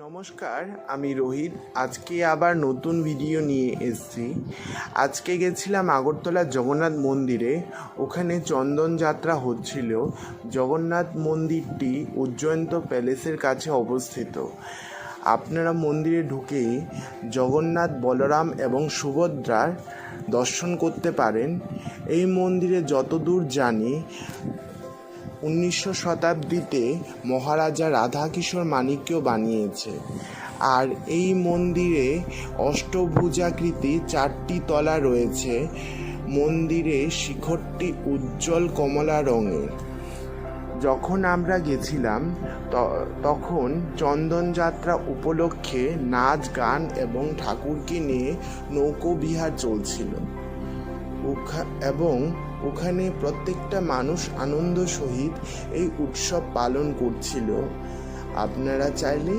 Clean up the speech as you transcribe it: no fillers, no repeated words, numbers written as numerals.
নমস্কার, আমি রোহিত। আজকে আবার নতুন ভিডিও নিয়ে এসেছি। আজকে গেছিলাম আগরতলা জগন্নাথ মন্দিরে। ওখানে চন্দন যাত্রা হচ্ছিল। জগন্নাথ মন্দিরটি উজ্জয়ন্ত প্যালেসের কাছে অবস্থিত। আপনারা মন্দিরে ঢুকেই জগন্নাথ, বলরাম এবং সুভদ্রার দর্শন করতে পারেন। এই মন্দিরে যতদূর জানি 19শো শতাব্দীতে মহারাজা রাধাকিশোর মাণিক্য বানিয়েছে। আর এই মন্দিরে অষ্টভুজাকৃতি 4টি তলা রয়েছে। মন্দিরের শিখরটি উজ্জ্বল কমলা রঙের। যখন আমরা গেছিলাম তখন চন্দনযাত্রা উপলক্ষে নাচ, গান এবং ঠাকুরকে নিয়ে নৌকোবিহার চলছিল এবং ওখানে প্রত্যেকটা মানুষ আনন্দ সহিত এই উৎসব পালন করছিল। আপনারা চাইলে